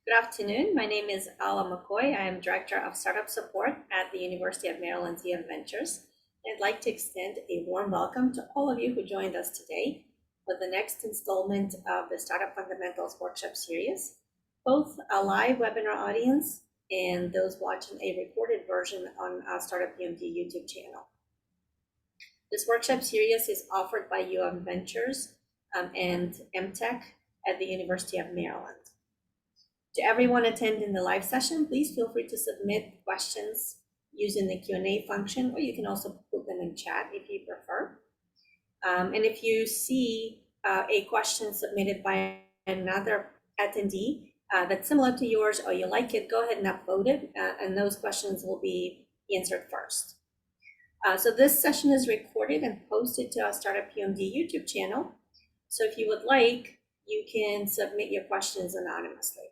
Good afternoon. My name is Ala McCoy. I am Director of Startup Support at the University of Maryland TM Ventures. I'd like to extend a warm welcome to all of you who joined us today for the next installment of the Startup Fundamentals Workshop Series, both a live webinar audience and those watching a recorded version on our Startup PMD YouTube channel. This workshop series is offered by UM Ventures and MTech at the University of Maryland. To everyone attending the live session, please feel free to submit questions using the Q&A function, or you can also put them in chat if you prefer. And if you see a question submitted by another attendee that's similar to yours or you like it, go ahead and upvote it, and those questions will be answered first. So this session is recorded and posted to our Startup PMD YouTube channel. So if you would like, you can submit your questions anonymously.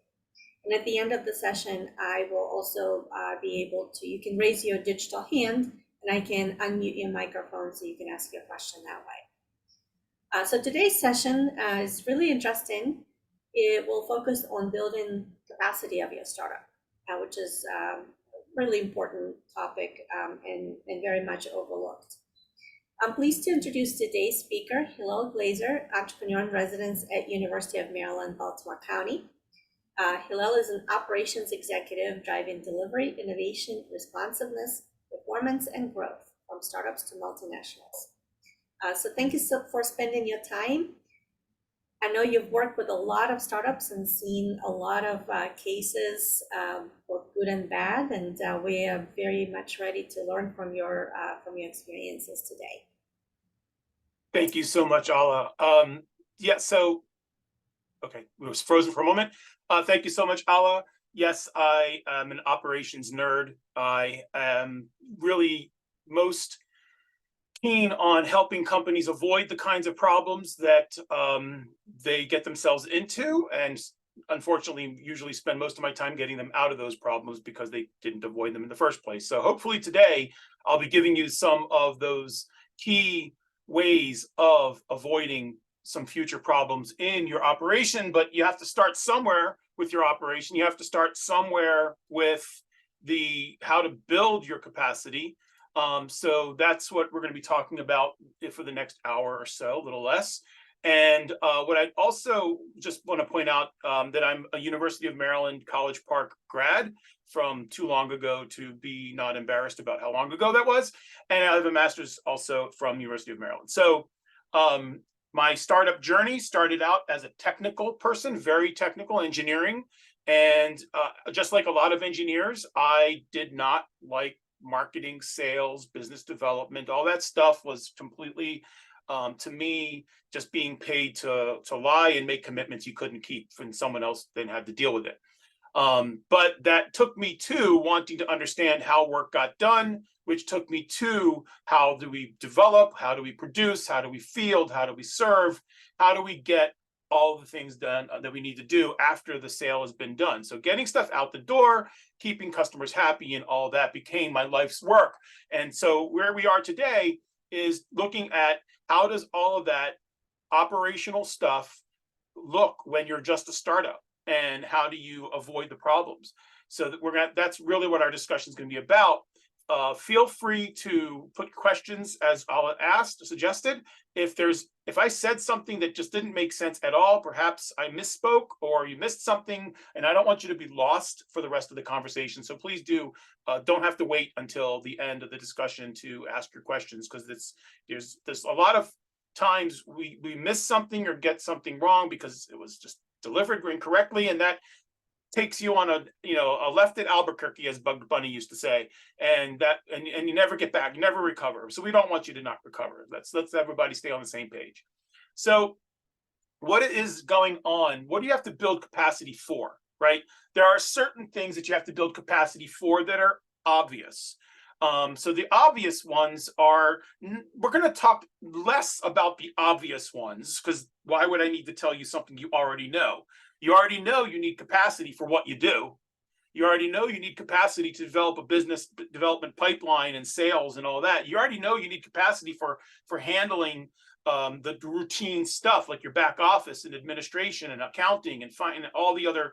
And at the end of the session, I will also be able to, you can raise your digital hand and I can unmute your microphone so you can ask your question that way. So today's session is really interesting. It will focus on building capacity of your startup, which is a really important topic and very much overlooked. I'm pleased to introduce today's speaker, Hillel Glazer, entrepreneur in residence at University of Maryland, Baltimore County. Hillel is an operations executive driving delivery, innovation, responsiveness, performance, and growth from startups to multinationals. So thank you for spending your time. I know you've worked with a lot of startups and seen a lot of cases, both good and bad, and we are very much ready to learn from your experiences today. Thank you so much, Ala. Okay, it was frozen for a moment. Thank you so much, Ala. Yes, I am an operations nerd. I am really most keen on helping companies avoid the kinds of problems that they get themselves into, and unfortunately usually spend most of my time getting them out of those problems because they didn't avoid them in the first place. So hopefully today I'll be giving you some of those key ways of avoiding some future problems in your operation, but you have to start somewhere with your operation. You have to start somewhere with how to build your capacity. So that's what we're going to be talking about for the next hour or so, a little less. And what I also just want to point out that I'm a University of Maryland College Park grad from too long ago to be not embarrassed about how long ago that was. And I have a master's also from University of Maryland. So my startup journey started out as a technical person, very technical engineering. And just like a lot of engineers, I did not like marketing, sales, business development. All that stuff was completely, to me, just being paid to lie and make commitments you couldn't keep when someone else then had to deal with it. But that took me to wanting to understand how work got done, which took me to how do we develop, how do we produce, how do we field, how do we serve, how do we get all the things done that we need to do after the sale has been done. So getting stuff out the door, keeping customers happy, and all that became my life's work. And so where we are today is looking at how does all of that operational stuff look when you're just a startup, and how do you avoid the problems? So that that's really what our discussion is going to be about. Feel free to put questions as Ala suggested. If I said something that just didn't make sense at all, perhaps I misspoke or you missed something, and I don't want you to be lost for the rest of the conversation. So please don't have to wait until the end of the discussion to ask your questions, because there's a lot of times we miss something or get something wrong because it was just delivered incorrectly, and that takes you on a left at Albuquerque, as Bugs Bunny used to say, and you never get back, you never recover. So we don't want you to not recover. Let's everybody stay on the same page. So what is going on? What do you have to build capacity for, right? There are certain things that you have to build capacity for that are obvious. So the obvious ones are, we're going to talk less about the obvious ones, because why would I need to tell you something you already know? You already know you need capacity for what you do. You already know you need capacity to develop a business development pipeline and sales and all that. You already know you need capacity for handling the routine stuff like your back office and administration and accounting and finding all the other,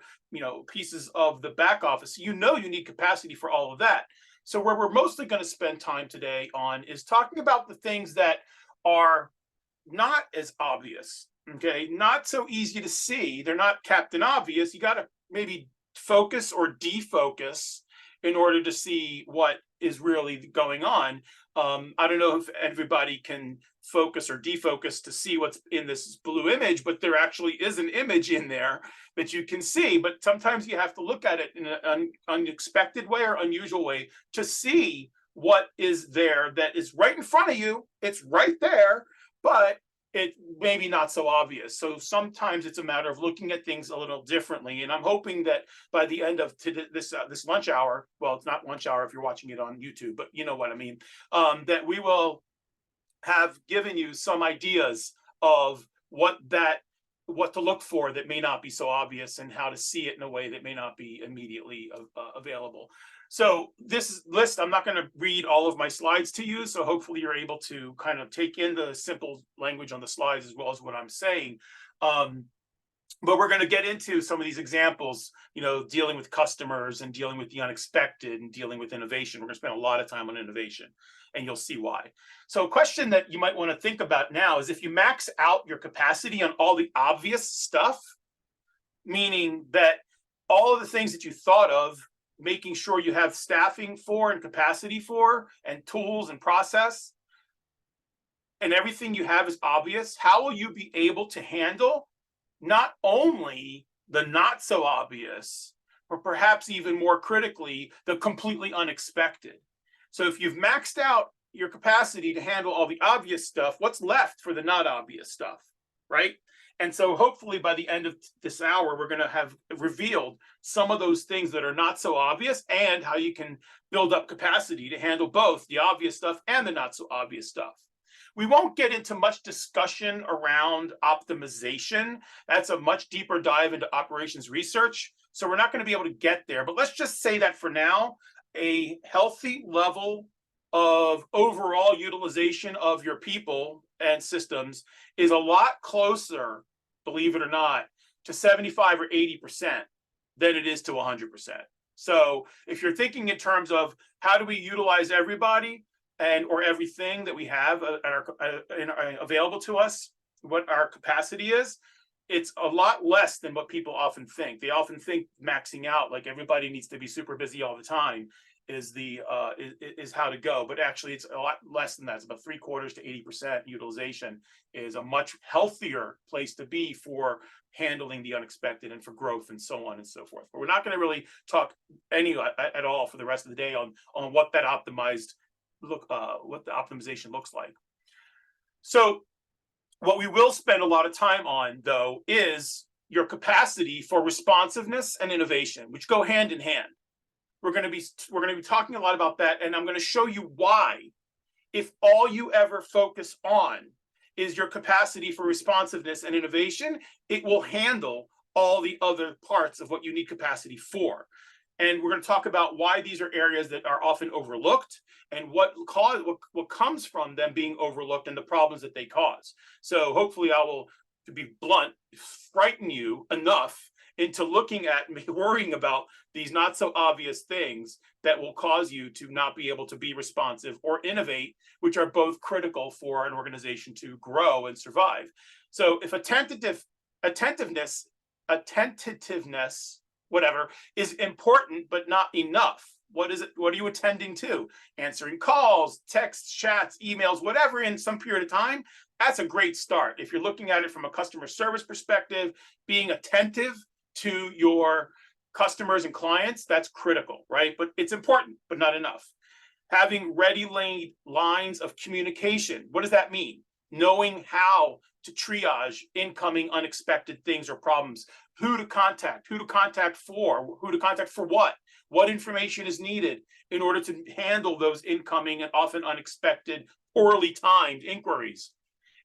pieces of the back office. You need capacity for all of that. So where we're mostly going to spend time today on is talking about the things that are not as obvious, okay, not so easy to see. They're not Captain Obvious. You got to maybe focus or defocus in order to see what is really going on. I don't know if everybody can focus or defocus to see what's in this blue image, but there actually is an image in there that you can see. But sometimes you have to look at it in an unexpected way or unusual way to see what is there that is right in front of you. It's right there, but it maybe not so obvious. So sometimes it's a matter of looking at things a little differently. And I'm hoping that by the end of this lunch hour, well, it's not lunch hour if you're watching it on YouTube, but you know what I mean, that we will have given you some ideas of what to look for that may not be so obvious and how to see it in a way that may not be immediately available. So this list, I'm not going to read all of my slides to you. So hopefully you're able to kind of take in the simple language on the slides as well as what I'm saying. But we're going to get into some of these examples, dealing with customers and dealing with the unexpected and dealing with innovation. We're going to spend a lot of time on innovation, and you'll see why. So a question that you might want to think about now is if you max out your capacity on all the obvious stuff, meaning that all of the things that you thought of, making sure you have staffing for and capacity for and tools and process, and everything you have is obvious, how will you be able to handle not only the not so obvious, but perhaps even more critically, the completely unexpected? So if you've maxed out your capacity to handle all the obvious stuff, what's left for the not obvious stuff, right? And so hopefully by the end of this hour, we're going to have revealed some of those things that are not so obvious and how you can build up capacity to handle both the obvious stuff and the not so obvious stuff. We won't get into much discussion around optimization. That's a much deeper dive into operations research. So we're not going to be able to get there. But let's just say that for now, a healthy level of overall utilization of your people and systems is a lot closer, believe it or not, to 75 or 80% than it is to 100%. So if you're thinking in terms of how do we utilize everybody or everything that we have available to us, what our capacity is, it's a lot less than what people often think. They often think maxing out, like everybody needs to be super busy all the time, is how to go. But actually, it's a lot less than that. It's about 3/4 to 80% utilization is a much healthier place to be for handling the unexpected and for growth and so on and so forth. But we're not going to really talk at all for the rest of the day on what that what the optimization looks like. So what we will spend a lot of time on, though, is your capacity for responsiveness and innovation, which go hand in hand. We're going to be talking a lot about that, and I'm going to show you why, if all you ever focus on is your capacity for responsiveness and innovation, it will handle all the other parts of what you need capacity for. And we're going to talk about why these are areas that are often overlooked and what comes from them being overlooked and the problems that they cause. So hopefully I will, to be blunt, frighten you enough into looking at worrying about these not so obvious things that will cause you to not be able to be responsive or innovate, which are both critical for an organization to grow and survive. So if attentiveness, whatever, is important but not enough, what is it? What are you attending to? Answering calls, texts, chats, emails, whatever in some period of time, that's a great start. If you're looking at it from a customer service perspective, being attentive to your customers and clients, that's critical, right? But it's important, but not enough. Having ready-laid lines of communication. What does that mean? Knowing how to triage incoming unexpected things or problems, who to contact for what information is needed in order to handle those incoming and often unexpected, poorly timed inquiries,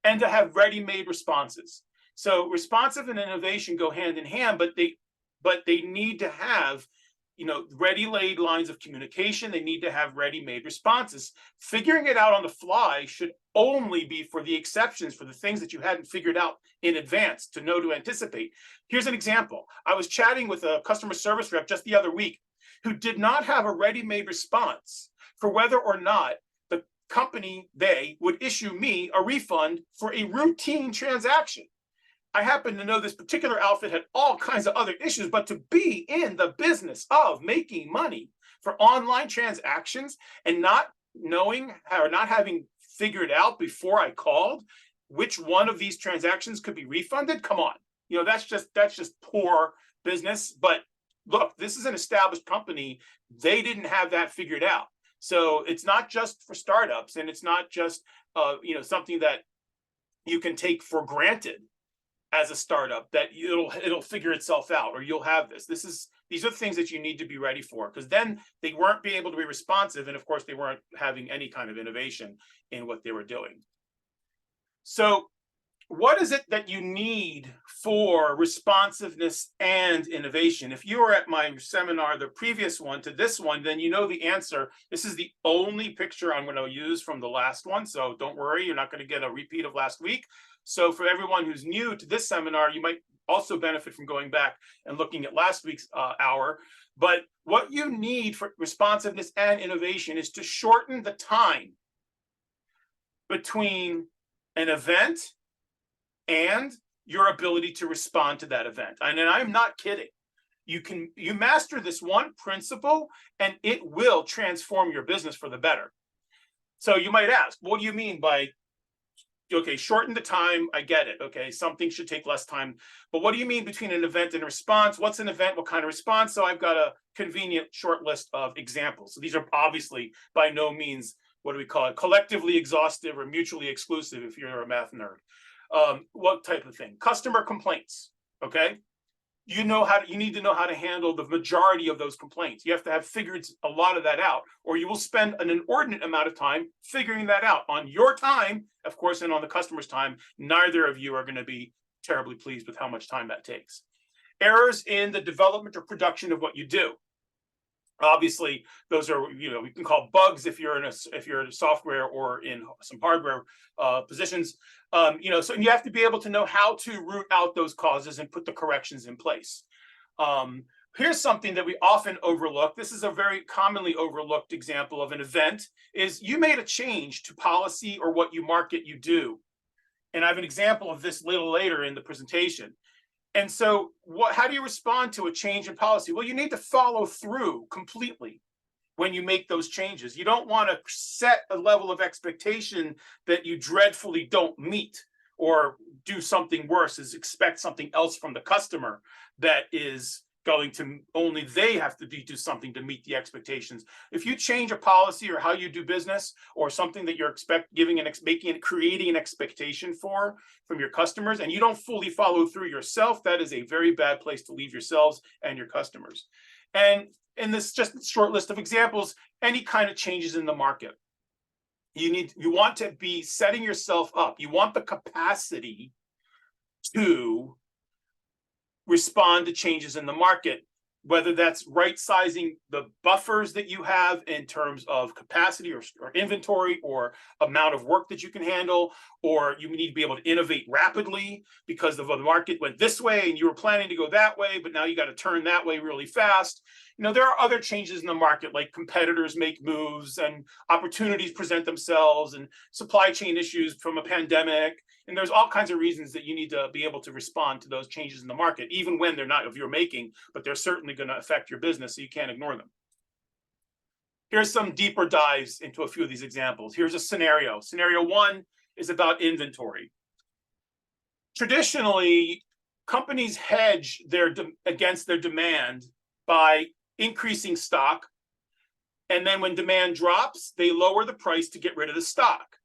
and to have ready-made responses. So responsive and innovation go hand in hand, but they need to have ready-laid lines of communication. They need to have ready-made responses. Figuring it out on the fly should only be for the exceptions, for the things that you hadn't figured out in advance to know to anticipate. Here's an example. I was chatting with a customer service rep just the other week who did not have a ready-made response for whether or not the company, they would issue me a refund for a routine transaction. I happen to know this particular outfit had all kinds of other issues, but to be in the business of making money for online transactions and not knowing or not having figured out before I called which one of these transactions could be refunded, come on. That's just poor business. But look, this is an established company. They didn't have that figured out. So it's not just for startups, and it's not just something that you can take for granted as a startup, that it'll figure itself out, or you'll have this. These are things that you need to be ready for, because then they weren't being able to be responsive, and of course they weren't having any kind of innovation in what they were doing. So what is it that you need for responsiveness and innovation? If you were at my seminar, the previous one to this one, then you know the answer. This is the only picture I'm going to use from the last one, so don't worry, you're not going to get a repeat of last week. So for everyone who's new to this seminar, you might also benefit from going back and looking at last week's hour. But what you need for responsiveness and innovation is to shorten the time between an event and your ability to respond to that event. And I'm not kidding. You master this one principle and it will transform your business for the better. So you might ask, what do you mean by, okay, shorten the time? I get it. Okay, something should take less time. But what do you mean between an event and a response? What's an event? What kind of response? So I've got a convenient short list of examples. So these are obviously by no means, what do we call it, collectively exhaustive or mutually exclusive if you're a math nerd. What type of thing? Customer complaints. Okay, you need to know how to handle the majority of those complaints. You have to have figured a lot of that out, or you will spend an inordinate amount of time figuring that out on your time, of course, and on the customer's time. Neither of you are going to be terribly pleased with how much time that takes. Errors in the development or production of what you do. Obviously, those are, we can call bugs if you're in a software or in some hardware positions. So you have to be able to know how to root out those causes and put the corrections in place. Here's something that we often overlook. This is a very commonly overlooked example of an event, is you made a change to policy or what you market you do. And I have an example of this a little later in the presentation. And so how do you respond to a change in policy? Well, you need to follow through completely when you make those changes. You don't want to set a level of expectation that you dreadfully don't meet, or do something worse, is expect something else from the customer that is going to only they have to do something to meet the expectations. If you change a policy or how you do business, or something that you're creating an expectation from your customers, and you don't fully follow through yourself, that is a very bad place to leave yourselves and your customers. And in this just short list of examples, any kind of changes in the market, you want to be setting yourself up. You want the capacity to respond to changes in the market, whether that's right sizing the buffers that you have in terms of capacity or inventory or amount of work that you can handle, or you need to be able to innovate rapidly because the market went this way and you were planning to go that way, but now you got to turn that way really fast. There are other changes in the market, like competitors make moves and opportunities present themselves and supply chain issues from a pandemic. And there's all kinds of reasons that you need to be able to respond to those changes in the market, even when they're not of your making, but they're certainly going to affect your business, so you can't ignore them. Here's some deeper dives into a few of these examples. Here's a scenario. Scenario one is about inventory. Traditionally, companies hedge against their demand by increasing stock, and then when demand drops, they lower the price to get rid of the stock.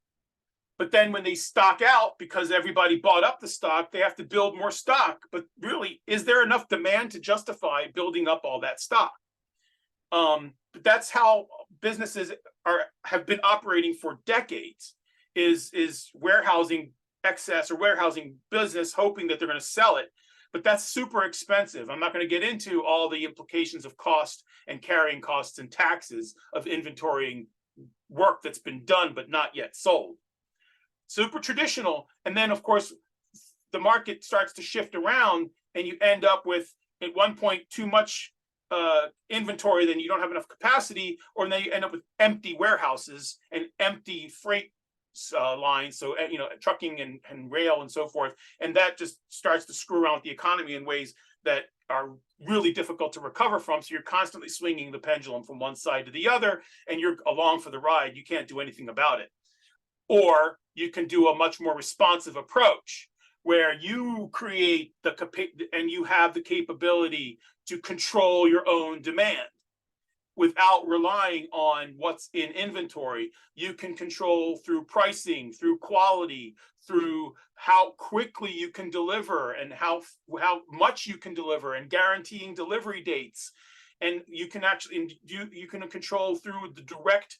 But then when they stock out, because everybody bought up the stock, they have to build more stock. But really, is there enough demand to justify building up all that stock? But that's how businesses have been operating for decades, is warehousing excess or warehousing business, hoping that they're going to sell it. but that's super expensive. I'm not going to get into all the implications of cost and carrying costs and taxes of inventorying work that's been done but not yet sold. Super traditional. And then, of course, the market starts to shift around and you end up with, at one point, too much inventory, then you don't have enough capacity, or then you end up with empty warehouses and empty freight lines, so trucking and rail and so forth, and that just starts to screw around with the economy in ways that are really difficult to recover from. So you're constantly swinging the pendulum from one side to the other, and you're along for the ride. You can't do anything about it. Or you can do a much more responsive approach, where you create and you have the capability to control your own demand without relying on what's in inventory. You can control through pricing, through quality, through how quickly you can deliver and how much you can deliver, and guaranteeing delivery dates. And you can actually you can control through the direct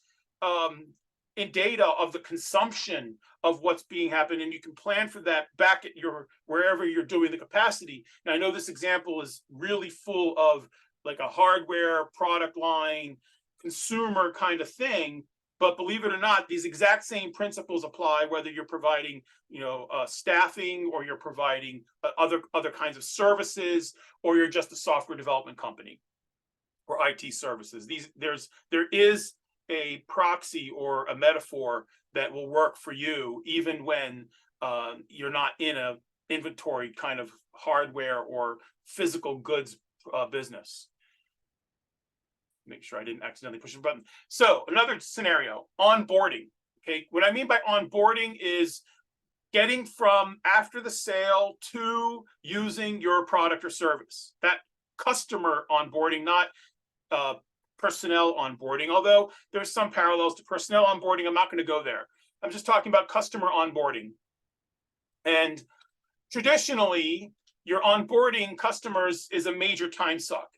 in data of the consumption of what's being happened, and you can plan for that back at your wherever you're doing the capacity. Now, I know this example is really full of like a hardware product line, consumer kind of thing, but believe it or not, these exact same principles apply whether you're providing, staffing, or you're providing other kinds of services, or you're just a software development company or IT services. There is a proxy or a metaphor that will work for you, even when you're not in a inventory kind of hardware or physical goods business. Make sure I didn't accidentally push the button. So another scenario, onboarding. Okay, what I mean by onboarding is getting from after the sale to using your product or service. That customer onboarding, not personnel onboarding, although there's some parallels to personnel onboarding. I'm not going to go there. I'm just talking about customer onboarding. And traditionally, your onboarding customers is a major time suck.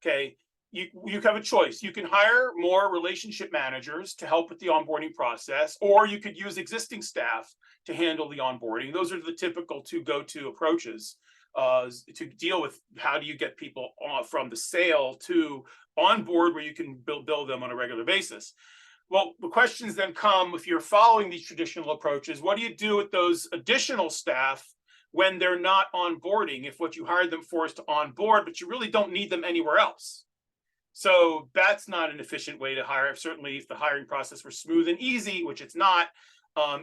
Okay, you have a choice. You can hire more relationship managers to help with the onboarding process, or you could use existing staff to handle the onboarding. Those are the typical two go-to approaches to deal with how do you get people from the sale to on board where you can build them on a regular basis. Well, the questions then come, if you're following these traditional approaches, what do you do with those additional staff when they're not onboarding? If what you hired them for is to onboard, but you really don't need them anywhere else. So that's not an efficient way to hire. Certainly if the hiring process were smooth and easy, which it's not,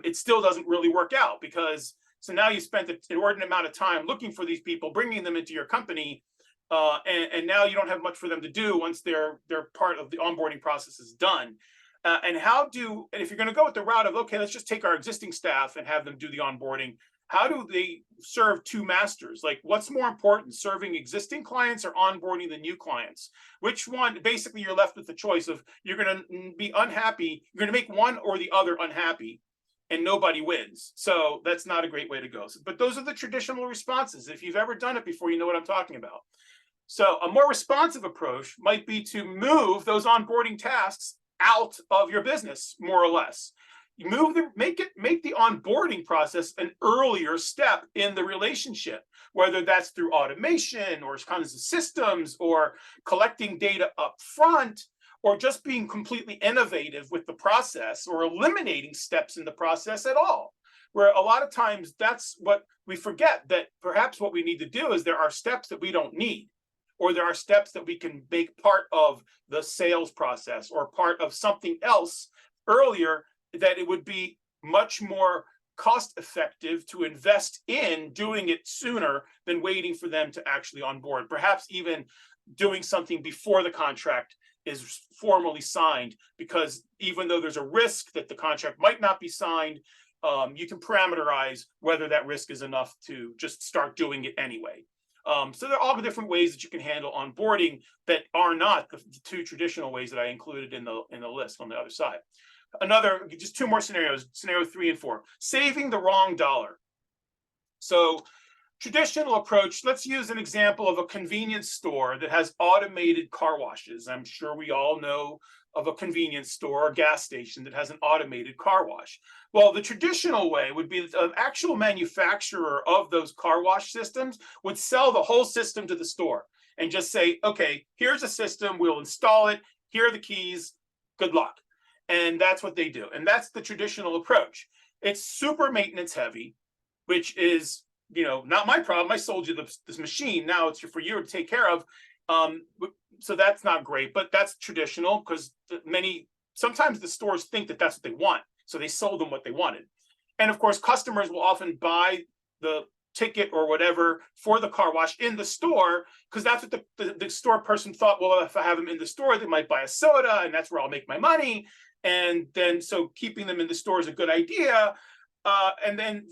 it still doesn't really work out, because so now you spent an inordinate amount of time looking for these people, bringing them into your company, and now you don't have much for them to do once they're part of the onboarding process is done. And if you're going to go with the route of, okay, let's just take our existing staff and have them do the onboarding, how do they serve two masters? Like, what's more important, serving existing clients or onboarding the new clients? Which one? Basically, you're left with the choice of, you're going to be unhappy, you're going to make one or the other unhappy, and nobody wins. So that's not a great way to go. But those are the traditional responses. If you've ever done it before, you know what I'm talking about. So a more responsive approach might be to move those onboarding tasks out of your business, more or less. You make the onboarding process an earlier step in the relationship, whether that's through automation or kinds of systems, or collecting data up front, or just being completely innovative with the process, or eliminating steps in the process at all. Where a lot of times that's what we forget, that perhaps what we need to do is there are steps that we don't need, or there are steps that we can make part of the sales process or part of something else earlier, that it would be much more cost effective to invest in doing it sooner than waiting for them to actually onboard. Perhaps even doing something before the contract is formally signed, because even though there's a risk that the contract might not be signed, you can parameterize whether that risk is enough to just start doing it anyway. So there are all the different ways that you can handle onboarding that are not the two traditional ways that I included in the list on the other side. Just two more scenarios, scenario 3 and 4, saving the wrong dollar. So traditional approach, let's use an example of a convenience store that has automated car washes. I'm sure we all know of a convenience store or gas station that has an automated car wash. Well, the traditional way would be the actual manufacturer of those car wash systems would sell the whole system to the store and just say, okay, here's a system, we'll install it, here are the keys, good luck. And that's what they do. And that's the traditional approach. It's super maintenance heavy, which is, not my problem. I sold you this machine. Now it's for you to take care of. So that's not great, but that's traditional because sometimes the stores think that that's what they want. So they sold them what they wanted. And of course, customers will often buy the ticket or whatever for the car wash in the store because that's what the store person thought, well, if I have them in the store, they might buy a soda and that's where I'll make my money. And then so keeping them in the store is a good idea. And then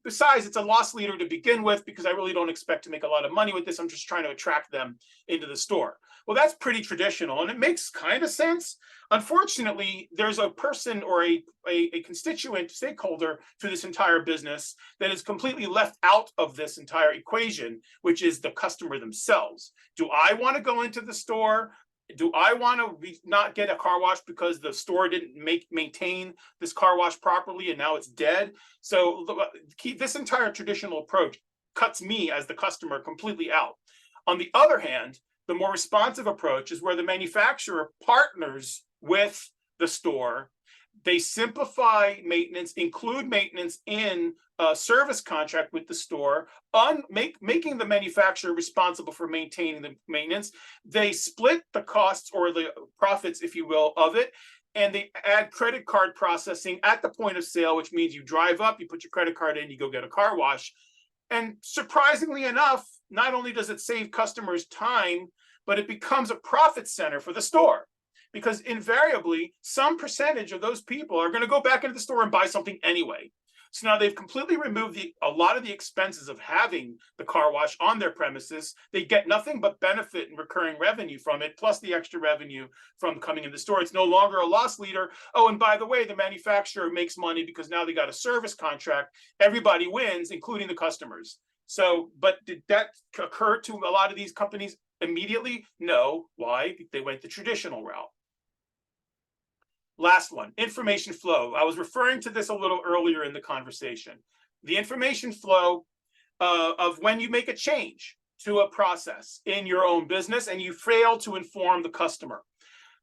besides, it's a loss leader to begin with because I really don't expect to make a lot of money with this. I'm just trying to attract them into the store. Well, that's pretty traditional and it makes kind of sense. Unfortunately, there's a person or a constituent stakeholder to this entire business that is completely left out of this entire equation, which is the customer themselves. Do I want to go into the store? Do I want to not get a car wash because the store didn't maintain this car wash properly and now it's dead? So this entire traditional approach cuts me as the customer completely out. On the other hand, the more responsive approach is where the manufacturer partners with the store. They simplify maintenance, include maintenance in a service contract with the store, making the manufacturer responsible for maintaining the maintenance. They split the costs or the profits, if you will, of it, and they add credit card processing at the point of sale, which means you drive up, you put your credit card in, you go get a car wash. And surprisingly enough, not only does it save customers time, but it becomes a profit center for the store. Because invariably, some percentage of those people are going to go back into the store and buy something anyway. So now they've completely removed a lot of the expenses of having the car wash on their premises. They get nothing but benefit and recurring revenue from it, plus the extra revenue from coming in the store. It's no longer a loss leader. Oh, and by the way, the manufacturer makes money because now they got a service contract. Everybody wins, including the customers. So, but did that occur to a lot of these companies immediately? No. Why? They went the traditional route. Last one, information flow. I was referring to this a little earlier in the conversation. The information flow of when you make a change to a process in your own business and you fail to inform the customer.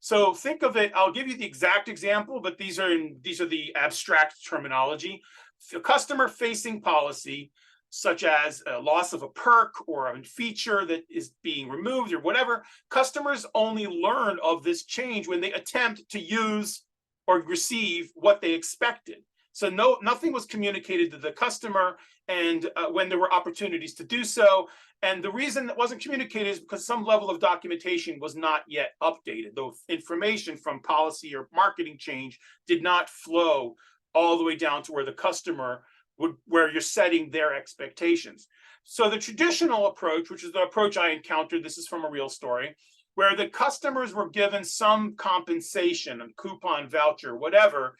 So think of it, I'll give you the exact example, but these are the abstract terminology. A customer-facing policy, such as a loss of a perk or a feature that is being removed or whatever, customers only learn of this change when they attempt to use or receive what they expected. So nothing was communicated to the customer and when there were opportunities to do so. And the reason that wasn't communicated is because some level of documentation was not yet updated. The information from policy or marketing change did not flow all the way down to where the customer where you're setting their expectations. So the traditional approach, which is the approach I encountered, this is from a real story, where the customers were given some compensation, a coupon, voucher, whatever,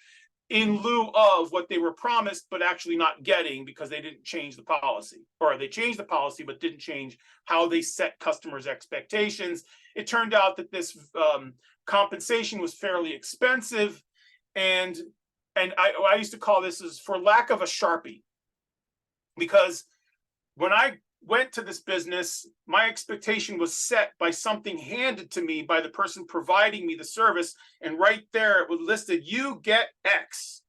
in lieu of what they were promised, but actually not getting because they didn't change the policy, or they changed the policy, but didn't change how they set customers' expectations. It turned out that this compensation was fairly expensive, and I used to call this as for lack of a Sharpie, because when I went to this business, my expectation was set by something handed to me by the person providing me the service. And right there, it was listed, you get X.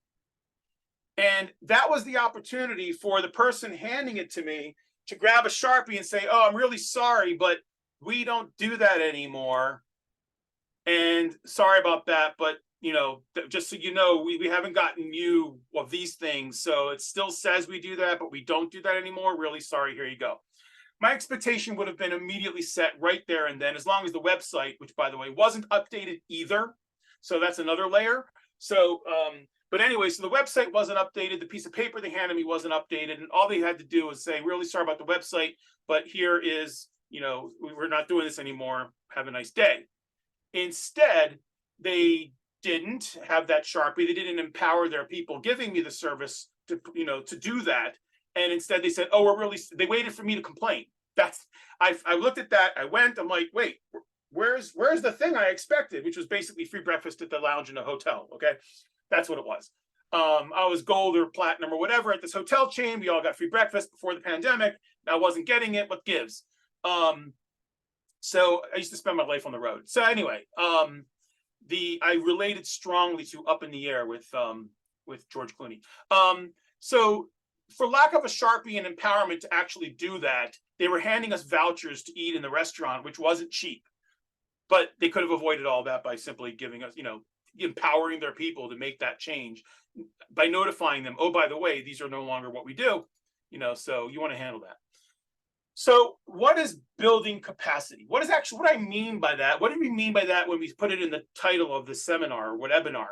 And that was the opportunity for the person handing it to me to grab a Sharpie and say, oh, I'm really sorry, but we don't do that anymore. And sorry about that, but just so you know, we haven't gotten you of these things. So it still says we do that, but we don't do that anymore. Really sorry. Here you go. My expectation would have been immediately set right there and then, as long as the website, which by the way, wasn't updated either. So that's another layer. So, but anyway, so the website wasn't updated. The piece of paper they handed me wasn't updated. And all they had to do was say, really sorry about the website, but here is, we're not doing this anymore. Have a nice day. Instead, they didn't have that Sharpie. They didn't empower their people giving me the service to do that. And instead they said, oh, they waited for me to complain. I looked at that. I went, I'm like, wait, where's the thing I expected, which was basically free breakfast at the lounge in a hotel. Okay, that's what it was. I was gold or platinum or whatever at this hotel chain. We all got free breakfast before the pandemic. I wasn't getting it. What gives? So I used to spend my life on the road. So anyway, I related strongly to Up in the Air with George Clooney. So for lack of a Sharpie and empowerment to actually do that, they were handing us vouchers to eat in the restaurant, which wasn't cheap. But they could have avoided all that by simply giving us, empowering their people to make that change by notifying them, oh, by the way, these are no longer what we do, so you want to handle that. So what is building capacity? What I mean by that? What do we mean by that when we put it in the title of the seminar or webinar?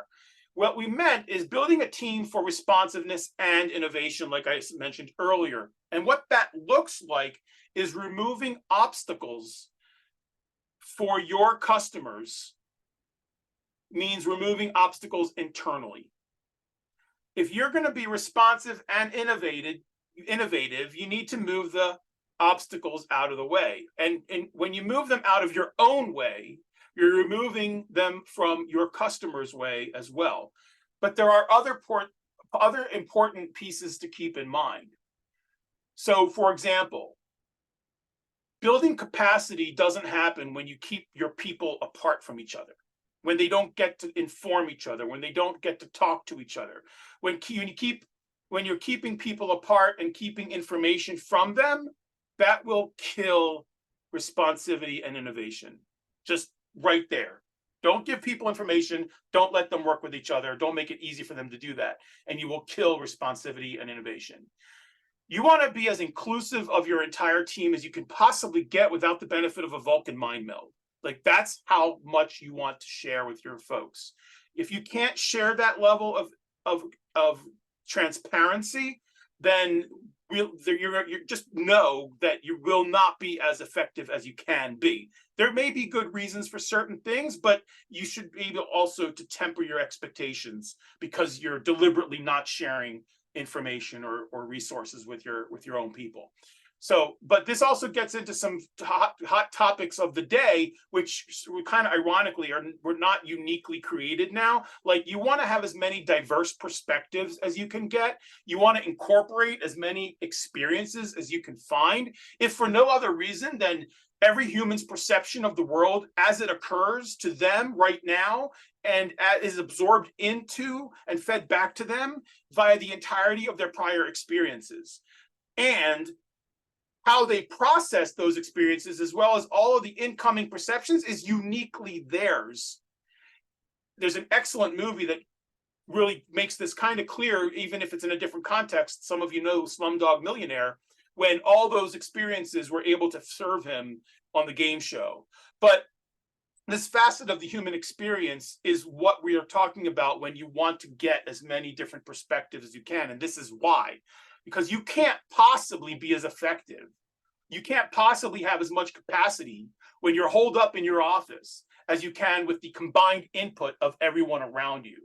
What we meant is building a team for responsiveness and innovation, like I mentioned earlier. And what that looks like is removing obstacles for your customers, means removing obstacles internally. If you're going to be responsive and innovative, you need to move the obstacles out of the way. And when you move them out of your own way, you're removing them from your customer's way as well. But there are other important pieces to keep in mind. So, for example, building capacity doesn't happen when you keep your people apart from each other, when they don't get to inform each other, when they don't get to talk to each other. When you're keeping people apart and keeping information from them, that will kill responsivity and innovation. Just right there. Don't give people information. Don't let them work with each other. Don't make it easy for them to do that. And you will kill responsivity and innovation. You want to be as inclusive of your entire team as you can possibly get without the benefit of a Vulcan mind meld. Like, that's how much you want to share with your folks. If you can't share that level of transparency, then you just know that you will not be as effective as you can be. There may be good reasons for certain things, but you should be able also to temper your expectations because you're deliberately not sharing information or resources with your own people. So, but this also gets into some hot topics of the day, which kind of ironically we're not uniquely created now. Like, you want to have as many diverse perspectives as you can get. You want to incorporate as many experiences as you can find. If for no other reason than every human's perception of the world as it occurs to them right now and is absorbed into and fed back to them via the entirety of their prior experiences. And how they process those experiences, as well as all of the incoming perceptions, is uniquely theirs. There's an excellent movie that really makes this kind of clear, even if it's in a different context. Some of you know Slumdog Millionaire, when all those experiences were able to serve him on the game show. But this facet of the human experience is what we are talking about when you want to get as many different perspectives as you can. And this is why. Because you can't possibly be as effective. You can't possibly have as much capacity when you're holed up in your office as you can with the combined input of everyone around you.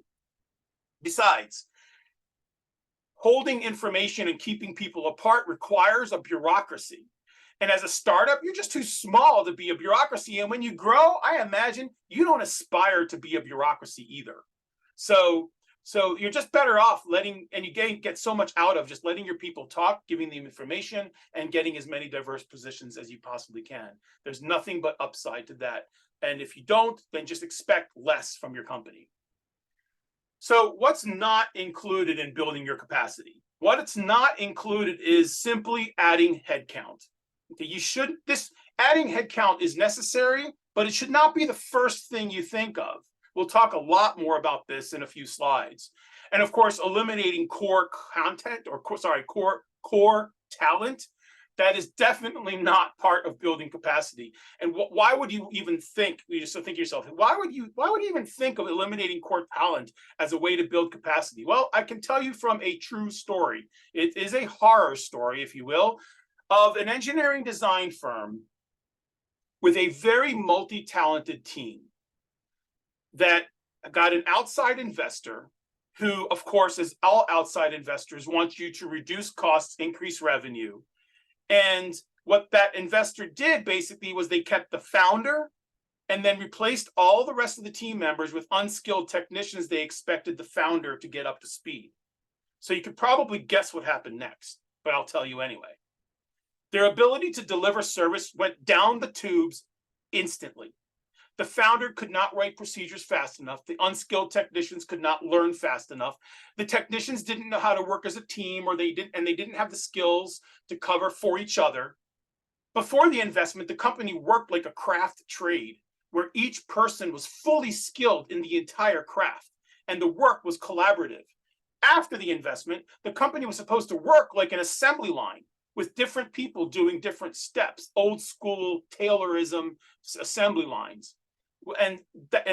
Besides, holding information and keeping people apart requires a bureaucracy. And as a startup, you're just too small to be a bureaucracy. And when you grow, I imagine you don't aspire to be a bureaucracy either. So you're just better off you get so much out of just letting your people talk, giving them information, and getting as many diverse positions as you possibly can. There's nothing but upside to that. And if you don't, then just expect less from your company. So what's not included in building your capacity? What it's not included is simply adding headcount. Okay, adding headcount is necessary, but it should not be the first thing you think of. We'll talk a lot more about this in a few slides. And of course, eliminating core content core talent, that is definitely not part of building capacity. And why would you even think, you just think to yourself, why would you even think of eliminating core talent as a way to build capacity? Well, I can tell you from a true story. It is a horror story, if you will, of an engineering design firm with a very multi-talented team that got an outside investor who, of course, as all outside investors, want you to reduce costs, increase revenue. And what that investor did basically was they kept the founder and then replaced all the rest of the team members with unskilled technicians they expected the founder to get up to speed. So you could probably guess what happened next, but I'll tell you anyway. Their ability to deliver service went down the tubes instantly. The founder could not write procedures fast enough. The unskilled technicians could not learn fast enough. The technicians didn't know how to work as a team, or they didn't have the skills to cover for each other. Before the investment, the company worked like a craft trade, where each person was fully skilled in the entire craft, and the work was collaborative. After the investment, the company was supposed to work like an assembly line, with different people doing different steps, old school Taylorism assembly lines. And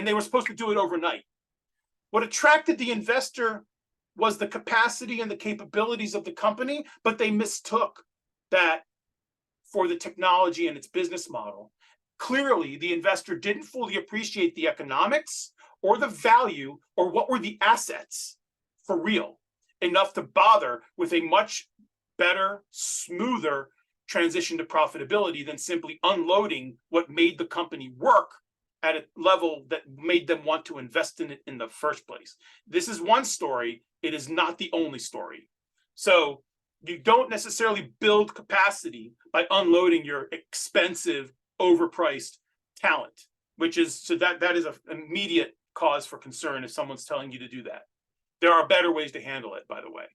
they were supposed to do it overnight. What attracted the investor was the capacity and the capabilities of the company, but they mistook that for the technology and its business model. Clearly, the investor didn't fully appreciate the economics or the value or what were the assets for real enough to bother with a much better, smoother transition to profitability than simply unloading what made the company work at a level that made them want to invest in it in the first place. This is one story. It is not the only story. So you don't necessarily build capacity by unloading your expensive, overpriced talent, which is, so that is an immediate cause for concern if someone's telling you to do that. There are better ways to handle it, by the way.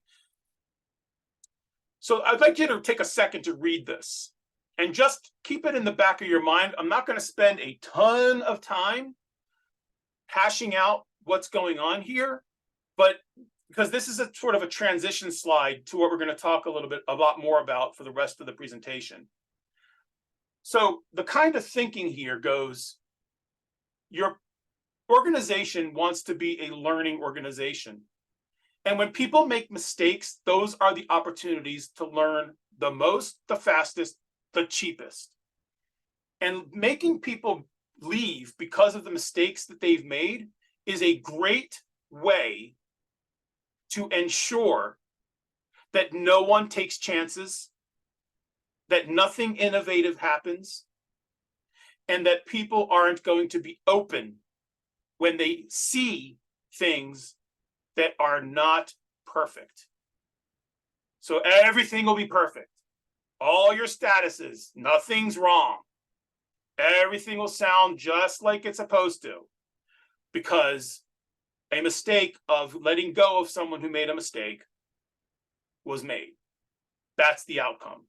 So I'd like you to take a second to read this and just keep it in the back of your mind. I'm not going to spend a ton of time hashing out what's going on here, but because this is a sort of a transition slide to what we're going to talk a lot more about for the rest of the presentation. So the kind of thinking here goes, your organization wants to be a learning organization. And when people make mistakes, those are the opportunities to learn the most, the fastest, the cheapest. And making people leave because of the mistakes that they've made is a great way to ensure that no one takes chances, that nothing innovative happens, and that people aren't going to be open when they see things that are not perfect. So everything will be perfect. All your statuses, nothing's wrong. Everything will sound just like it's supposed to, because a mistake of letting go of someone who made a mistake was made. That's the outcome,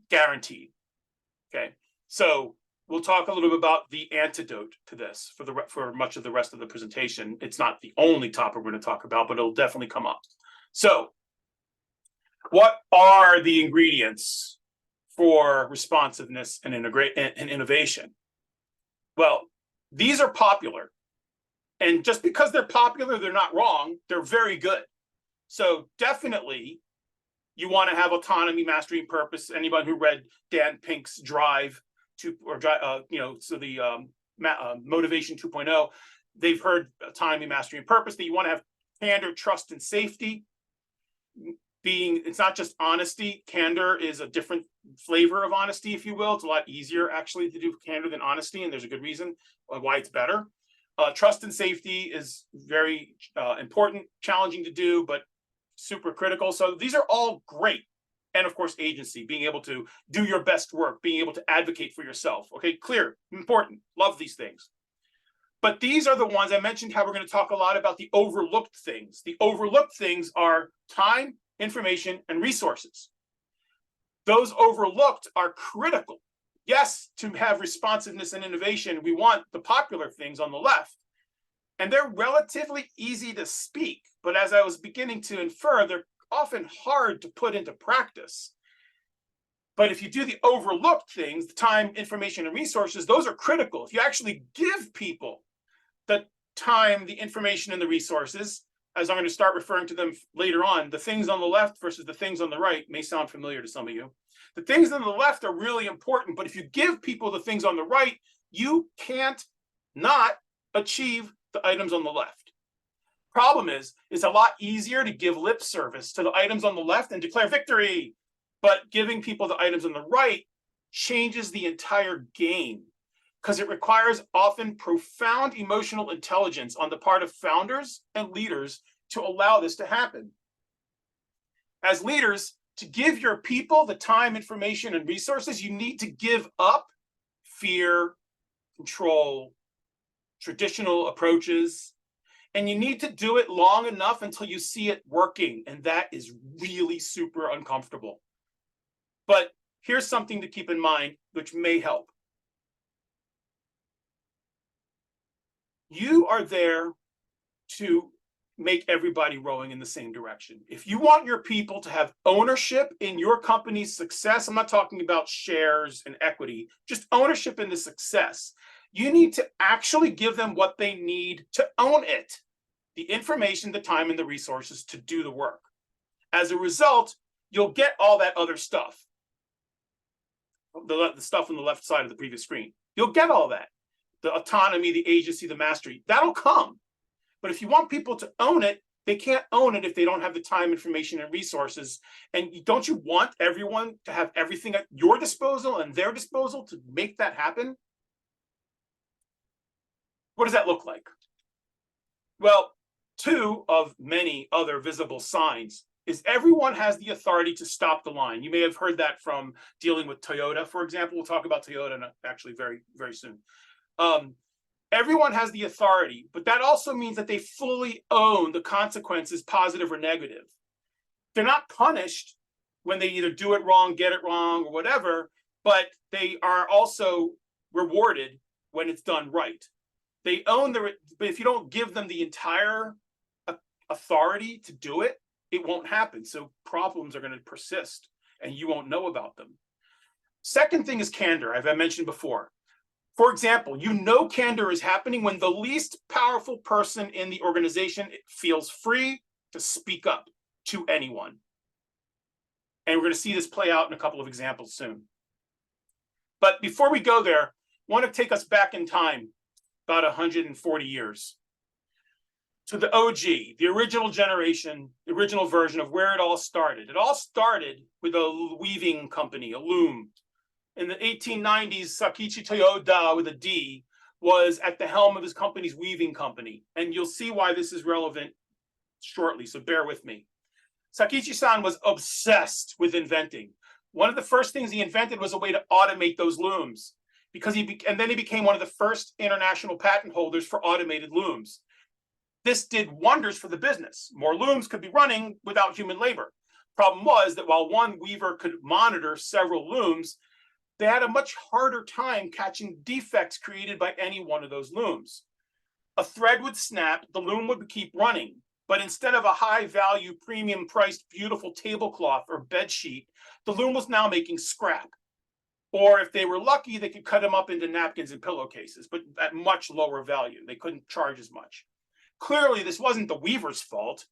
guaranteed. Okay, so we'll talk a little bit about the antidote to this for much of the rest of the presentation. It's not the only topic we're going to talk about, but it'll definitely come up. So what are the ingredients for responsiveness and innovation? Well, these are popular. And just because they're popular, they're not wrong. They're very good. So definitely, you want to have autonomy, mastery, and purpose. Anyone who read Dan Pink's Drive Motivation 2.0, they've heard autonomy, mastery, and purpose. That you want to have candor, trust, and safety. It's not just honesty. Candor is a different flavor of honesty, if you will. It's a lot easier actually to do candor than honesty, and there's a good reason why it's better. Trust and safety is very important, challenging to do, but super critical. So these are all great. And of course, agency, being able to do your best work, being able to advocate for yourself. Okay, clear, important, love these things. But these are the ones I mentioned how we're going to talk a lot about the overlooked things. The overlooked things are time, information, and resources. Those overlooked are critical. Yes, to have responsiveness and innovation, we want the popular things on the left. And they're relatively easy to speak, but as I was beginning to infer, they're often hard to put into practice. But if you do the overlooked things, the time, information, and resources, those are critical. If you actually give people the time, the information, and the resources, as I'm going to start referring to them later on, the things on the left versus the things on the right may sound familiar to some of you. The things on the left are really important, but if you give people the things on the right, you can't not achieve the items on the left. Problem is, it's a lot easier to give lip service to the items on the left and declare victory, but giving people the items on the right changes the entire game. because it requires often profound emotional intelligence on the part of founders and leaders to allow this to happen. As leaders, to give your people the time, information, and resources, you need to give up fear, control, traditional approaches, and you need to do it long enough until you see it working, and that is really super uncomfortable. But here's something to keep in mind, which may help. You are there to make everybody rowing in the same direction. If you want your people to have ownership in your company's success, I'm not talking about shares and equity, just ownership in the success. You need to actually give them what they need to own it, the information, the time, and the resources to do the work. As a result, you'll get all that other stuff, the stuff on the left side of the previous screen. You'll get all that, the autonomy, the agency, the mastery, that'll come. But if you want people to own it, they can't own it if they don't have the time, information, and resources. And don't you want everyone to have everything at your disposal and their disposal to make that happen? What does that look like? Well, two of many other visible signs is everyone has the authority to stop the line. You may have heard that from dealing with Toyota, for example. We'll talk about Toyota actually very, very soon. Everyone has the authority, but that also means that they fully own the consequences, positive or negative. They're not punished when they either do it wrong, get it wrong, or whatever, but they are also rewarded when it's done right. They own but if you don't give them the entire authority to do it, it won't happen. So problems are going to persist and you won't know about them. Second thing is candor, as I mentioned before. For example, you know candor is happening when the least powerful person in the organization feels free to speak up to anyone. And we're going to see this play out in a couple of examples soon. But before we go there, I want to take us back in time about 140 years to the OG, the original generation, the original version of where it all started. It all started with a weaving company, a loom. In the 1890s, Sakichi Toyoda, with a D, was at the helm of his company's weaving company. And you'll see why this is relevant shortly, so bear with me. Sakichi-san was obsessed with inventing. One of the first things he invented was a way to automate those looms, and then he became one of the first international patent holders for automated looms. This did wonders for the business. More looms could be running without human labor. Problem was that while one weaver could monitor several looms, they had a much harder time catching defects created by any one of those looms. A thread would snap, the loom would keep running, but instead of a high-value, premium-priced, beautiful tablecloth or bed sheet, the loom was now making scrap. Or if they were lucky, they could cut them up into napkins and pillowcases, but at much lower value. They couldn't charge as much. Clearly, this wasn't the weaver's fault.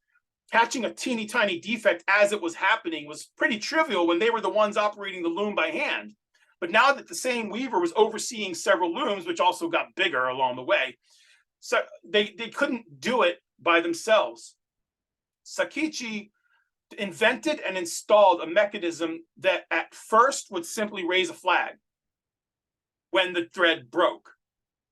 Catching a teeny tiny defect as it was happening was pretty trivial when they were the ones operating the loom by hand. But now that the same weaver was overseeing several looms, which also got bigger along the way, so they couldn't do it by themselves. Sakichi invented and installed a mechanism that at first would simply raise a flag when the thread broke.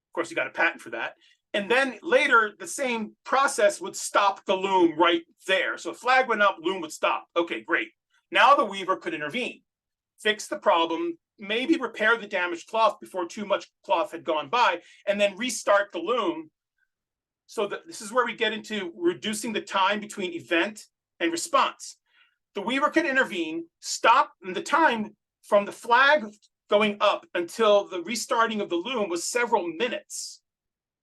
Of course, you got a patent for that. And then later, the same process would stop the loom right there. So a flag went up, loom would stop. Okay, great. Now the weaver could intervene, fix the problem, maybe repair the damaged cloth before too much cloth had gone by, and then restart the loom. So this is where we get into reducing the time between event and response. The weaver could intervene, stop the time from the flag going up until the restarting of the loom was several minutes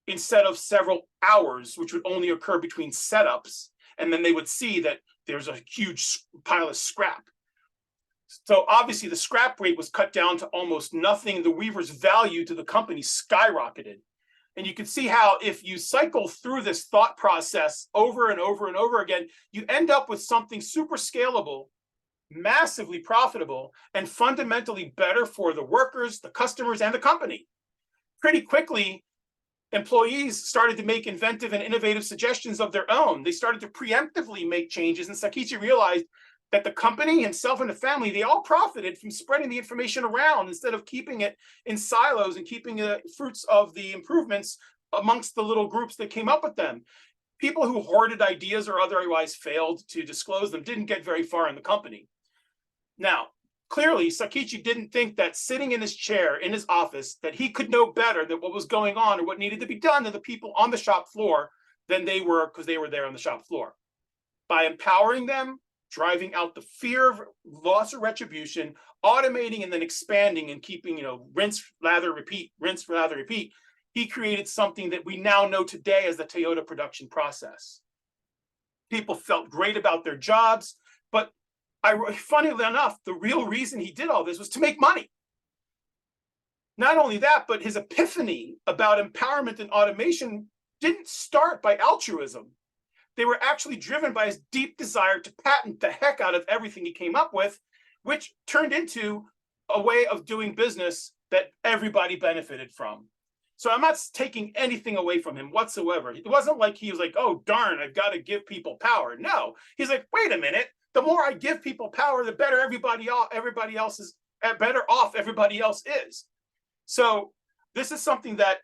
instead of several hours, which would only occur between setups. And then they would see that there's a huge pile of scrap. So obviously the scrap rate was cut down to almost nothing. The weaver's value to the company skyrocketed. And you can see how if you cycle through this thought process over and over and over again, you end up with something super scalable, massively profitable, and fundamentally better for the workers, the customers, and the company. Pretty quickly, employees started to make inventive and innovative suggestions of their own. They started to preemptively make changes, and Sakichi realized that the company, himself and the family, they all profited from spreading the information around instead of keeping it in silos and keeping the fruits of the improvements amongst the little groups that came up with them. People who hoarded ideas or otherwise failed to disclose them didn't get very far in the company. Now, clearly, Sakichi didn't think that sitting in his chair in his office, that he could know better than what was going on or what needed to be done than the people on the shop floor than they were, because they were there on the shop floor. By empowering them, driving out the fear of loss or retribution, automating and then expanding and keeping, rinse, lather, repeat, he created something that we now know today as the Toyota production process. People felt great about their jobs, but funnily enough, the real reason he did all this was to make money. Not only that, but his epiphany about empowerment and automation didn't start by altruism. They were actually driven by his deep desire to patent the heck out of everything he came up with, which turned into a way of doing business that everybody benefited from. So I'm not taking anything away from him whatsoever. It wasn't like he was like, oh, darn, I've got to give people power. No, he's like, wait a minute. The more I give people power, the better everybody else is, better off everybody else is. So this is something that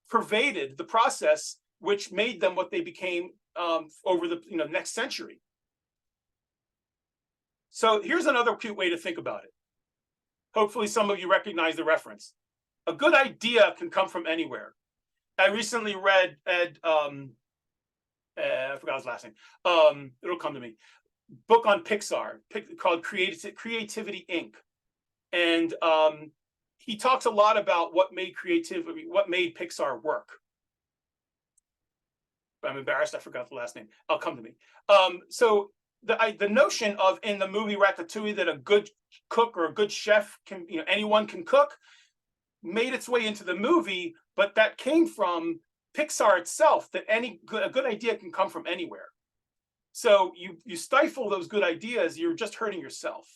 pervaded the process, which made them what they became over the next century. So here's another cute way to think about it. Hopefully some of you recognize the reference. A good idea can come from anywhere. I recently read I forgot his last name. It'll come to me. Book on Pixar called Creativity Inc. And he talks a lot about what made Pixar work. I'm embarrassed, I forgot the last name. I'll come to me. So the notion of, in the movie Ratatouille, that a good cook or a good chef can, anyone can cook, made its way into the movie, but that came from Pixar itself, that a good idea can come from anywhere. So you stifle those good ideas, you're just hurting yourself.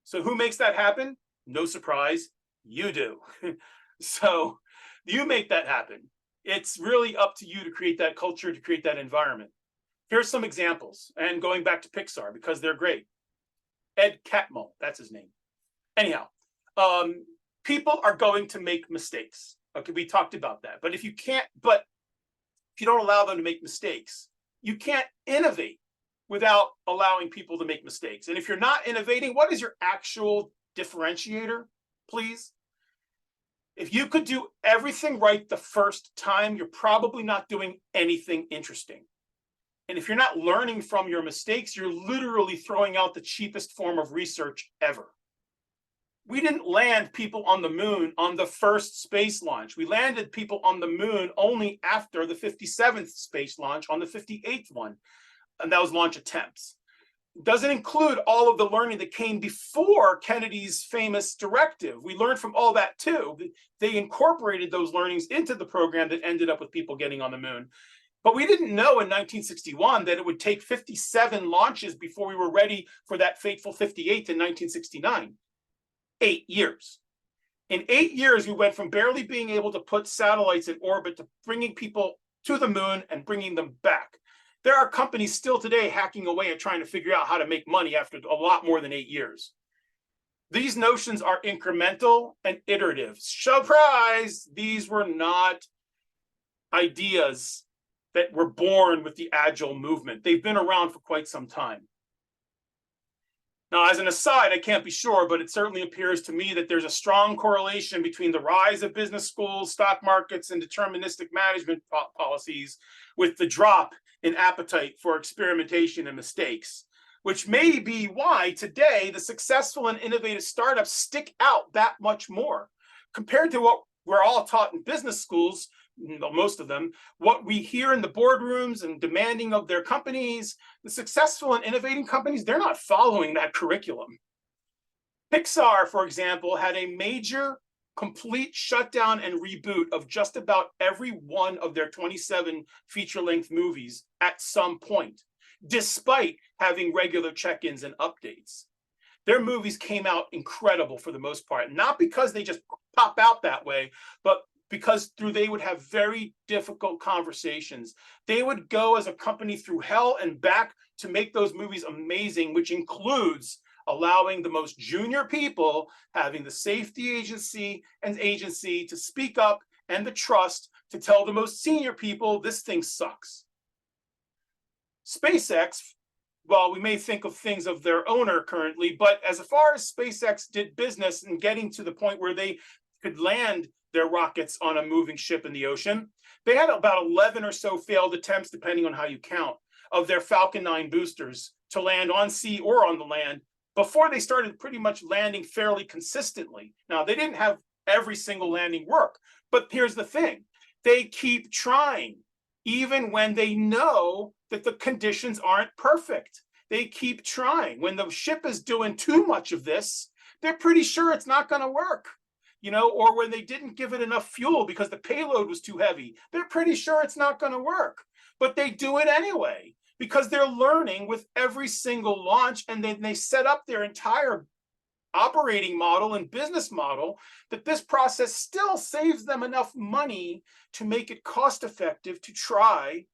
So who makes that happen? No surprise, you do. So you make that happen. It's really up to you to create that culture, to create that environment. Here's some examples, and going back to Pixar, because they're great. Ed Catmull, that's his name. Anyhow, people are going to make mistakes. Okay, we talked about that. But if you don't allow them to make mistakes, you can't innovate without allowing people to make mistakes. And if you're not innovating, what is your actual differentiator, please? If you could do everything right the first time, you're probably not doing anything interesting. And if you're not learning from your mistakes, you're literally throwing out the cheapest form of research ever. We didn't land people on the moon on the first space launch. We landed people on the moon only after the 57th space launch on the 58th one. And that was launch attempts. It doesn't include all of the learning that came before Kennedy's famous directive. We learned from all that too. They incorporated those learnings into the program that ended up with people getting on the moon. But we didn't know in 1961 that it would take 57 launches before we were ready for that fateful 58th in 1969. 8 years. In 8 years, we went from barely being able to put satellites in orbit to bringing people to the moon and bringing them back. There are companies still today hacking away at trying to figure out how to make money after a lot more than 8 years. These notions are incremental and iterative. Surprise! These were not ideas that were born with the Agile movement. They've been around for quite some time. Now, as an aside, I can't be sure, but it certainly appears to me that there's a strong correlation between the rise of business schools, stock markets, and deterministic management policies with the drop in appetite for experimentation and mistakes, which may be why today the successful and innovative startups stick out that much more. Compared to what we're all taught in business schools, most of them, what we hear in the boardrooms and demanding of their companies, the successful and innovating companies, they're not following that curriculum. Pixar, for example, had a major complete shutdown and reboot of just about every one of their 27 feature-length movies at some point, despite having regular check-ins and updates. Their movies came out incredible for the most part, not because they just pop out that way, but because they would have very difficult conversations. They would go as a company through hell and back to make those movies amazing, which includes allowing the most junior people having the safety agency to speak up and the trust to tell the most senior people this thing sucks. SpaceX, well, we may think of things of their owner currently, but as far as SpaceX did business and getting to the point where they could land their rockets on a moving ship in the ocean, they had about 11 or so failed attempts, depending on how you count, of their Falcon 9 boosters to land on sea or on the land before they started pretty much landing fairly consistently. Now, they didn't have every single landing work, but here's the thing. They keep trying, even when they know that the conditions aren't perfect. They keep trying. When the ship is doing too much of this, they're pretty sure it's not going to work. Or when they didn't give it enough fuel because the payload was too heavy, they're pretty sure it's not going to work. But they do it anyway because they're learning with every single launch, and then they set up their entire operating model and business model that this process still saves them enough money to make it cost effective to try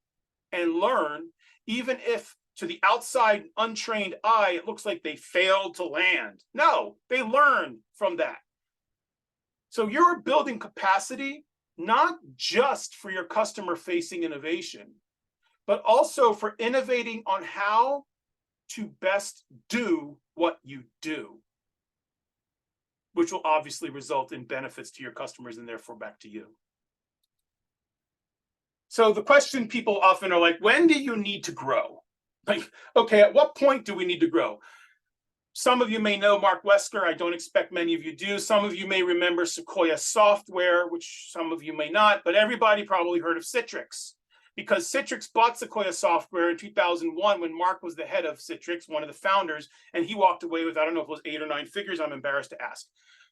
and learn, even if to the outside untrained eye, it looks like they failed to land. No, they learned from that. So you're building capacity, not just for your customer-facing innovation, but also for innovating on how to best do what you do, which will obviously result in benefits to your customers and therefore back to you. So the question people often are like, when do you need to grow? Like, okay, at what point do we need to grow? Some of you may know Mark Wesker. I don't expect many of you do. Some of you may remember Sequoia Software, which some of you may not, but everybody probably heard of Citrix, because Citrix bought Sequoia Software in 2001 when Mark was the head of Citrix, one of the founders, and he walked away with, I don't know if it was 8 or 9 figures. I'm embarrassed to ask.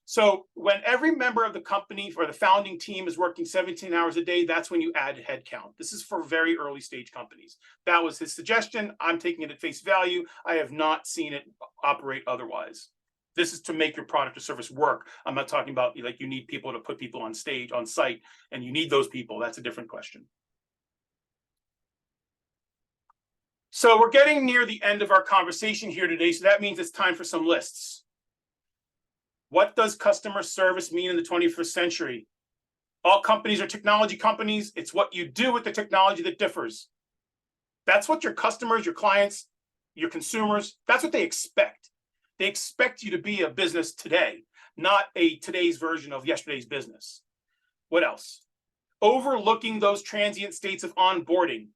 So when every member of the company or the founding team is working 17 hours a day, that's when you add headcount. This is for very early stage companies. That was his suggestion. I'm taking it at face value. I have not seen it operate otherwise. This is to make your product or service work. I'm not talking about like you need people to put people on stage, on site, and you need those people. That's a different question. So we're getting near the end of our conversation here today. So that means it's time for some lists. What does customer service mean in the 21st century? All companies are technology companies. It's what you do with the technology that differs. That's what your customers, your clients, your consumers, that's what they expect. They expect you to be a business today, not a today's version of yesterday's business. What else? Overlooking those transient states of onboarding.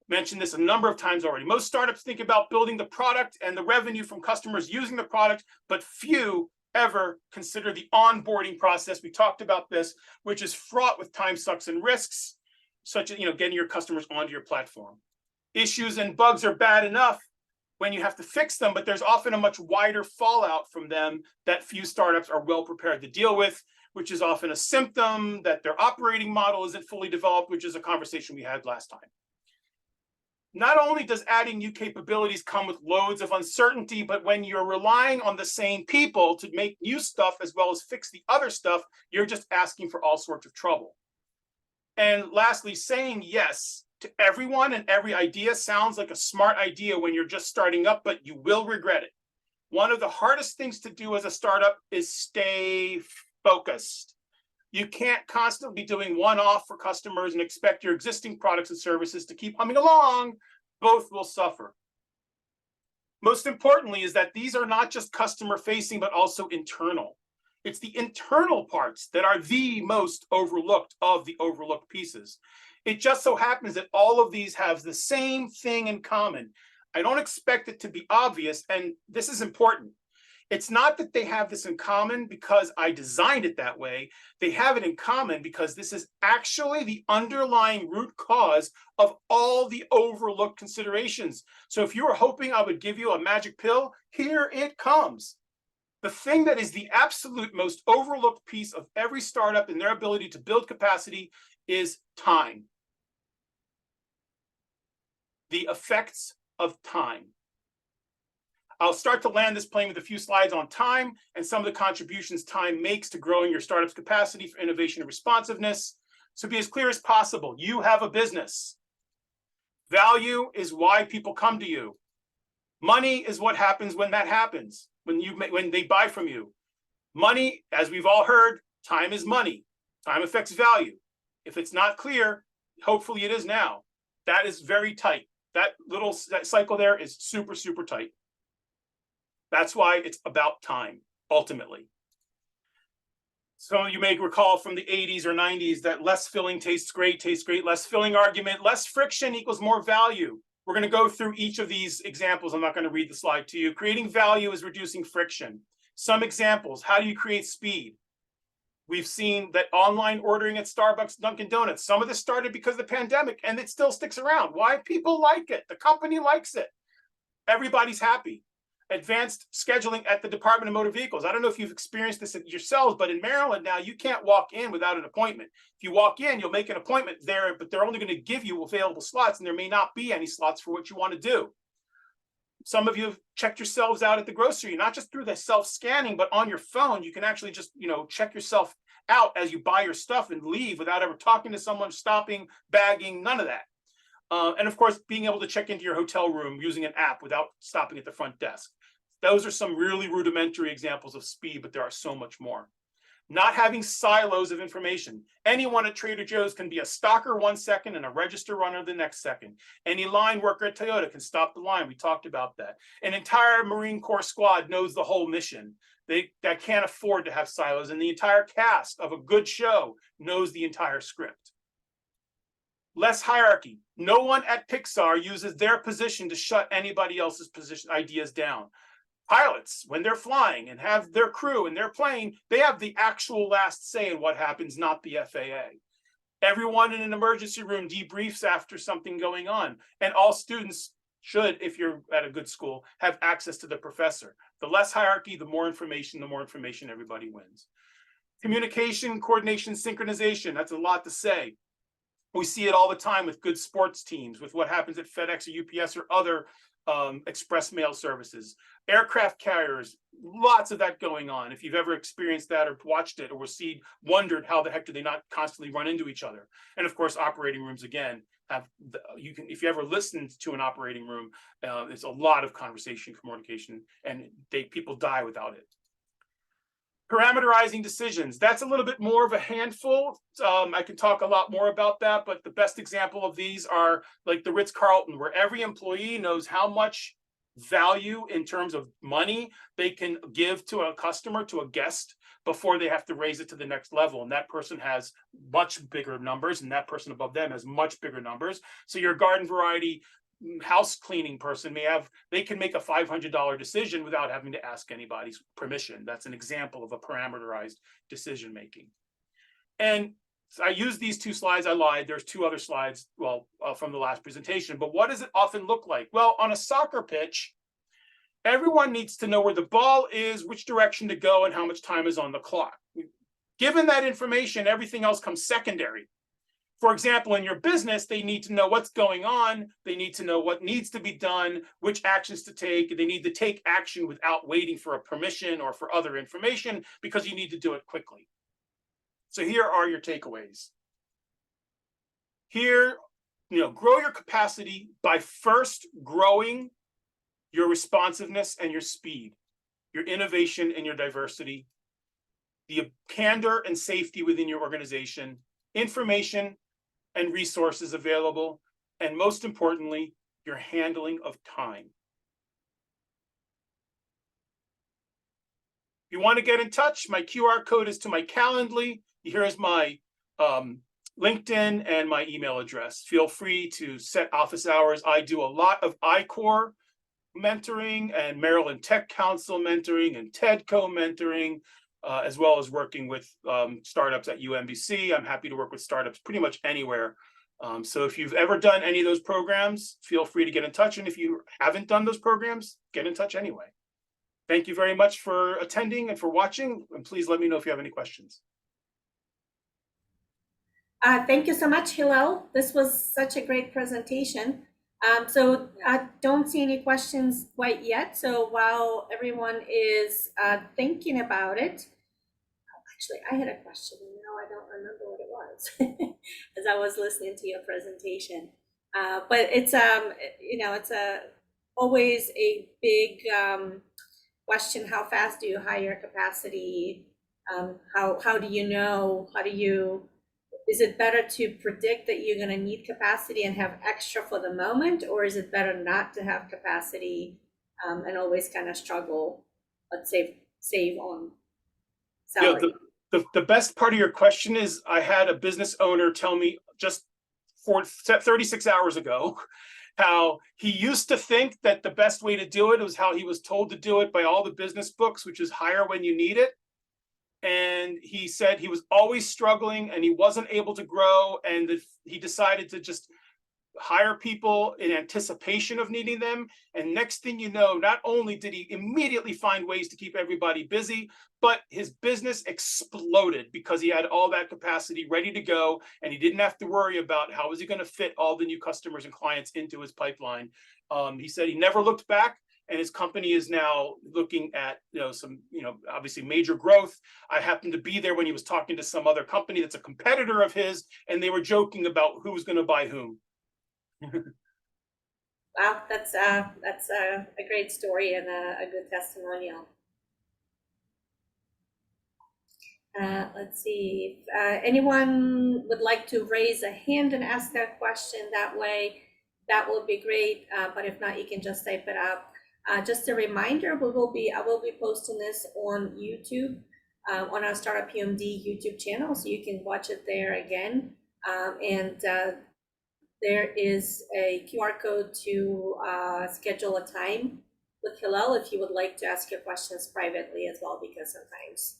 Mentioned this a number of times already. Most startups think about building the product and the revenue from customers using the product, but few ever consider the onboarding process. We talked about this, which is fraught with time sucks and risks, such as getting your customers onto your platform. Issues and bugs are bad enough when you have to fix them, but there's often a much wider fallout from them that few startups are well prepared to deal with, which is often a symptom that their operating model isn't fully developed, which is a conversation we had last time. Not only does adding new capabilities come with loads of uncertainty, but when you're relying on the same people to make new stuff as well as fix the other stuff, you're just asking for all sorts of trouble. And lastly, saying yes to everyone and every idea sounds like a smart idea when you're just starting up, but you will regret it. One of the hardest things to do as a startup is stay focused. You can't constantly be doing one-off for customers and expect your existing products and services to keep humming along. Both will suffer. Most importantly is that these are not just customer-facing, but also internal. It's the internal parts that are the most overlooked of the overlooked pieces. It just so happens that all of these have the same thing in common. I don't expect it to be obvious, and this is important. It's not that they have this in common because I designed it that way. They have it in common because this is actually the underlying root cause of all the overlooked considerations. So if you were hoping I would give you a magic pill, here it comes. The thing that is the absolute most overlooked piece of every startup in their ability to build capacity is time. The effects of time. I'll start to land this plane with a few slides on time and some of the contributions time makes to growing your startup's capacity for innovation and responsiveness. So be as clear as possible. You have a business. Value is why people come to you. Money is what happens when that happens, when they buy from you. Money, as we've all heard, time is money. Time affects value. If it's not clear, hopefully it is now. That is very tight. That cycle there is super, super tight. That's why it's about time, ultimately. So you may recall from the 80s or 90s that less filling tastes great, less filling argument, less friction equals more value. We're going to go through each of these examples. I'm not going to read the slide to you. Creating value is reducing friction. Some examples: how do you create speed? We've seen that online ordering at Starbucks, Dunkin' Donuts, some of this started because of the pandemic, and it still sticks around. Why? People like it. The company likes it. Everybody's happy. Advanced scheduling at the Department of Motor Vehicles. I don't know if you've experienced this yourselves, but in Maryland now, you can't walk in without an appointment. If you walk in, you'll make an appointment there, but they're only going to give you available slots, and there may not be any slots for what you want to do. Some of you have checked yourselves out at the grocery, not just through the self-scanning, but on your phone. You can actually just, check yourself out as you buy your stuff and leave without ever talking to someone, stopping, bagging, none of that. And of course, being able to check into your hotel room using an app without stopping at the front desk. Those are some really rudimentary examples of speed, but there are so much more. Not having silos of information. Anyone at Trader Joe's can be a stocker 1 second and a register runner the next second. Any line worker at Toyota can stop the line. We talked about that. An entire Marine Corps squad knows the whole mission. They can't afford to have silos, and the entire cast of a good show knows the entire script. Less hierarchy. No one at Pixar uses their position to shut anybody else's ideas down. Pilots, when they're flying and have their crew and their plane, they have the actual last say in what happens, not the FAA. Everyone in an emergency room debriefs after something going on, and all students should, if you're at a good school, have access to the professor. The less hierarchy, the more information everybody wins. Communication, coordination, synchronization. That's a lot to say. We see it all the time with good sports teams, with what happens at FedEx or UPS or other express mail services. Aircraft carriers, lots of that going on. If you've ever experienced that or watched it or wondered how the heck do they not constantly run into each other. And of course, operating rooms, again, if you ever listened to an operating room, there's a lot of conversation, communication, and people die without it. Parameterizing decisions. That's a little bit more of a handful. I can talk a lot more about that, but the best example of these are like the Ritz-Carlton, where every employee knows how much value in terms of money they can give to a customer, to a guest, before they have to raise it to the next level. And that person has much bigger numbers, and that person above them has much bigger numbers. So your garden variety house cleaning person they can make a $500 decision without having to ask anybody's permission. That's an example of a parameterized decision making. And I used these 2 slides. I lied. There's 2 other slides, from the last presentation. But what does it often look like? Well, on a soccer pitch, everyone needs to know where the ball is, which direction to go, and how much time is on the clock. Given that information, everything else comes secondary. For example, in your business, they need to know what's going on. They need to know what needs to be done, which actions to take. They need to take action without waiting for a permission or for other information, because you need to do it quickly. So here are your takeaways. Here, grow your capacity by first growing your responsiveness and your speed, your innovation and your diversity, the candor and safety within your organization, information and resources available, and most importantly, your handling of time. If you want to get in touch, my QR code is to my Calendly. Here is my LinkedIn and my email address. Feel free to set office hours. I do a lot of I-Corps mentoring and Maryland Tech Council mentoring and TEDCO mentoring, as well as working with startups at UMBC. I'm happy to work with startups pretty much anywhere. So if you've ever done any of those programs, feel free to get in touch. And if you haven't done those programs, get in touch anyway. Thank you very much for attending and for watching. And please let me know if you have any questions. Thank you so much, Hillel. This was such a great presentation. So I don't see any questions quite yet. So while everyone is thinking about it, actually, I had a question and now I don't remember what it was as I was listening to your presentation. But it's it's a always a big question. How fast do you hire capacity? How do you know? Is it better to predict that you're going to need capacity and have extra for the moment, or is it better not to have capacity and always kind of struggle, but save on You know, salary? the best part of your question is I had a business owner tell me just 36 hours ago how he used to think that the best way to do it was how he was told to do it by all the business books, which is hire when you need it. And he said he was always struggling and he wasn't able to grow, and he decided to just hire people in anticipation of needing them. And next thing you know, not only did he immediately find ways to keep everybody busy, but his business exploded because he had all that capacity ready to go, and he didn't have to worry about how was he going to fit all the new customers and clients into his pipeline. He said he never looked back, and his company is now looking at some obviously major growth. I happened to be there when he was talking to some other company that's a competitor of his, and they were joking about who was going to buy whom. Wow, that's a great story and a good testimonial. Let's see if anyone would like to raise a hand and ask that question that way. That will be great. But if not, you can just type it up. Just a reminder, I will be posting this on YouTube, on our Startup PMD YouTube channel, so you can watch it there again. And there is a QR code to schedule a time with Hillel if you would like to ask your questions privately as well, because sometimes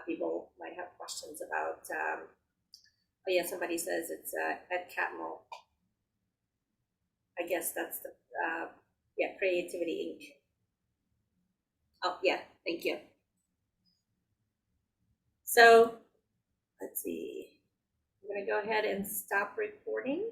people might have questions about, oh yeah, somebody says it's at Catmull. I guess that's the, yeah, Creativity Inc. Oh yeah, thank you. So let's see, I'm gonna go ahead and stop recording.